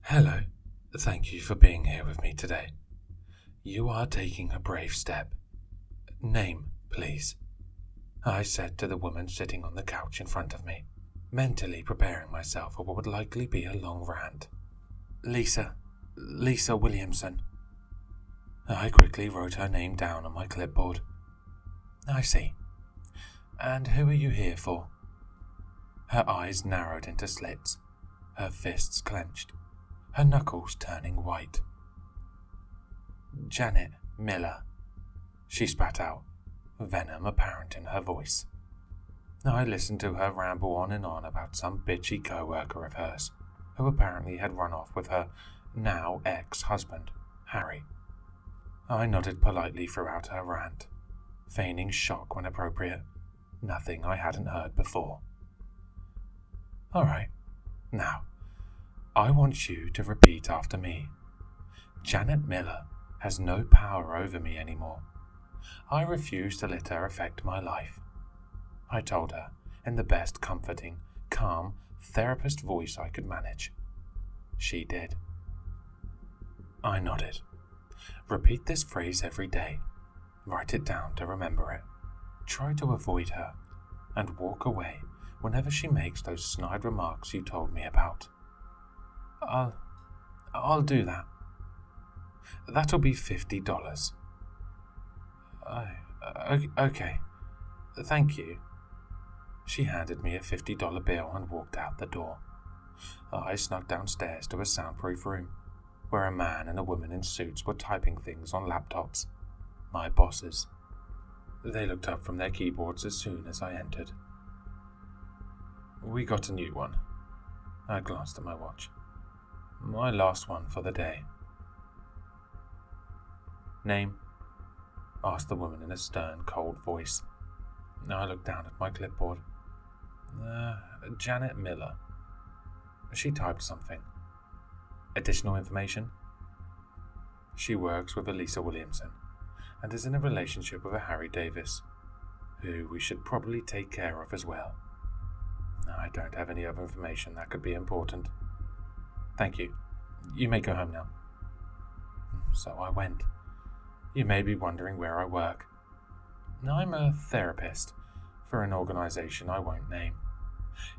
Hello. Thank you for being here with me today. You are taking a brave step. Name, please, I said to the woman sitting on the couch in front of me, mentally preparing myself for what would likely be a long rant. Lisa Williamson. I quickly wrote her name down on my clipboard. I see. And who are you here for? Her eyes narrowed into slits, her fists clenched, her knuckles turning white. Janet Miller, she spat out, venom apparent in her voice. I listened to her ramble on and on about some bitchy co-worker of hers, who apparently had run off with her now ex-husband, Harry. I nodded politely throughout her rant, feigning shock when appropriate, nothing I hadn't heard before. All right, now, I want you to repeat after me. Janet Miller has no power over me anymore. I refuse to let her affect my life. I told her, in the best comforting, calm, therapist voice I could manage. She did. I nodded. Repeat this phrase every day. Write it down to remember it. Try to avoid her, and walk away whenever she makes those snide remarks you told me about. I'll do that. That'll be $50. Okay. Thank you. She handed me a $50 bill and walked out the door. I snuck downstairs to a soundproof room, where a man and a woman in suits were typing things on laptops. My bosses. They looked up from their keyboards as soon as I entered. We got a new one. I glanced at my watch. My last one for the day. Name? Asked the woman in a stern, cold voice. I looked down at my clipboard. Janet Miller. She typed something. Additional information? She works with Lisa Williamson and is in a relationship with a Harry Davis, who we should probably take care of as well. I don't have any other information that could be important. Thank you. You may go home now. So I went. You may be wondering where I work. I'm a therapist for an organization I won't name.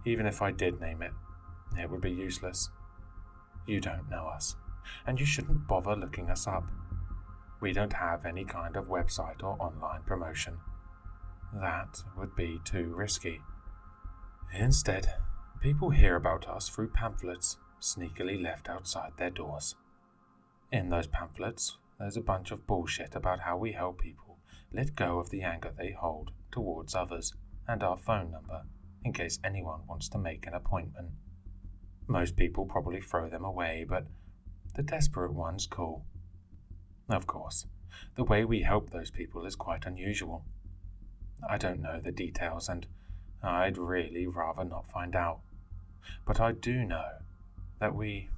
Even if I did name it, it would be useless. You don't know us, and you shouldn't bother looking us up. We don't have any kind of website or online promotion. That would be too risky. Instead, people hear about us through pamphlets sneakily left outside their doors. In those pamphlets, there's a bunch of bullshit about how we help people let go of the anger they hold towards others, and our phone number, in case anyone wants to make an appointment. Most people probably throw them away, but the desperate ones call. Of course, the way we help those people is quite unusual. I don't know the details, and I'd really rather not find out. But I do know that we,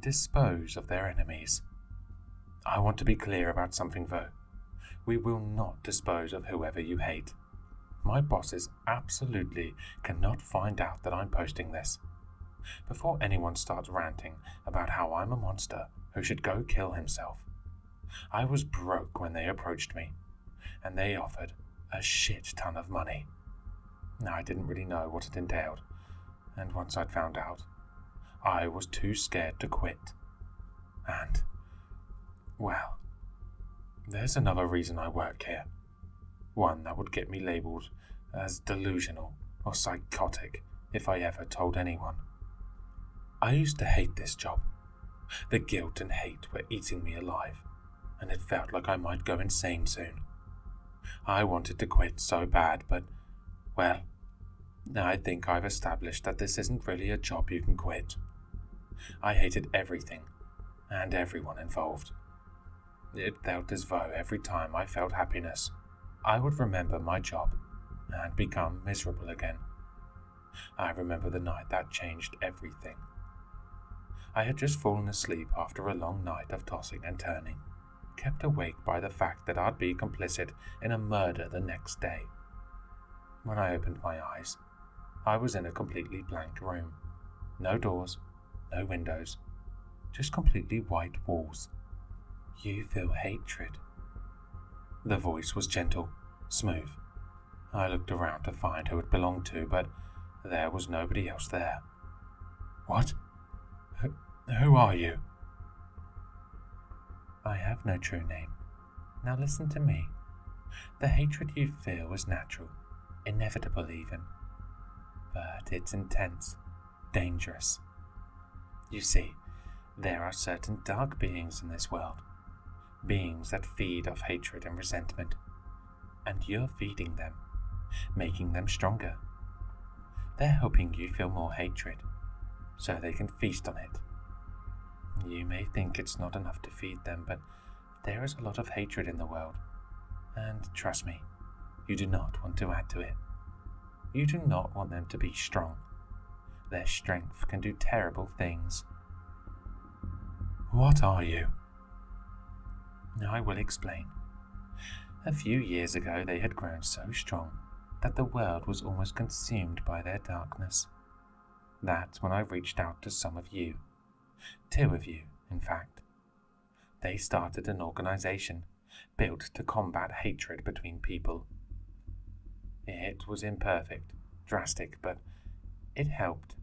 dispose of their enemies. I want to be clear about something, though. We will not dispose of whoever you hate. My bosses absolutely cannot find out that I'm posting this. Before anyone starts ranting about how I'm a monster who should go kill himself. I was broke when they approached me, and they offered a shit ton of money. I didn't really know what it entailed, and once I'd found out, I was too scared to quit. And, there's another reason I work here. One that would get me labelled as delusional or psychotic if I ever told anyone. I used to hate this job. The guilt and hate were eating me alive, and it felt like I might go insane soon. I wanted to quit so bad, but, I think I've established that this isn't really a job you can quit. I hated everything and everyone involved. It felt as though every time I felt happiness, I would remember my job and become miserable again. I remember the night that changed everything. I had just fallen asleep after a long night of tossing and turning, kept awake by the fact that I'd be complicit in a murder the next day. When I opened my eyes, I was in a completely blank room. No doors, no windows, just completely white walls. You feel hatred. The voice was gentle, smooth. I looked around to find who it belonged to, but there was nobody else there. What? Who are you? I have no true name. Now listen to me. The hatred you feel is natural, inevitable even. But it's intense, dangerous. You see, there are certain dark beings in this world. Beings that feed off hatred and resentment. And you're feeding them, making them stronger. They're helping you feel more hatred, so they can feast on it. You may think it's not enough to feed them, but there is a lot of hatred in the world. And trust me, you do not want to add to it. You do not want them to be strong. Their strength can do terrible things. What are you? I will explain. A few years ago they had grown so strong that the world was almost consumed by their darkness. That's when I reached out to some of you. 2 of you, in fact. They started an organization built to combat hatred between people. It was imperfect, drastic, but it helped.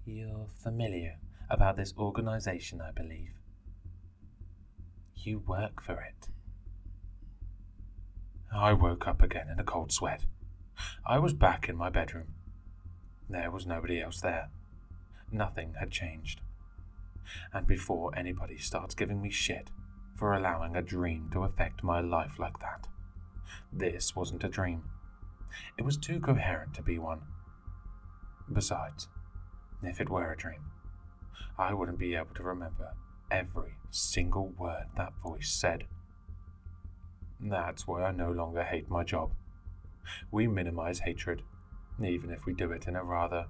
You're familiar about this organization, I believe. You work for it. I woke up again in a cold sweat. I was back in my bedroom. There was nobody else there. Nothing had changed. And before anybody starts giving me shit for allowing a dream to affect my life like that, this wasn't a dream. It was too coherent to be one. Besides, if it were a dream, I wouldn't be able to remember every single word that voice said. That's why I no longer hate my job. We minimize hatred, even if we do it in a rather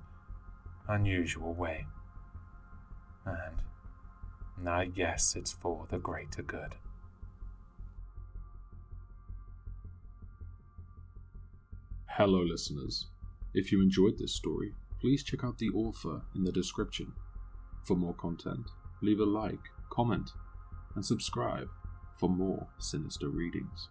unusual way. And I guess it's for the greater good. Hello listeners, if you enjoyed this story, please check out the author in the description. For more content, leave a like, comment, and subscribe for more sinister readings.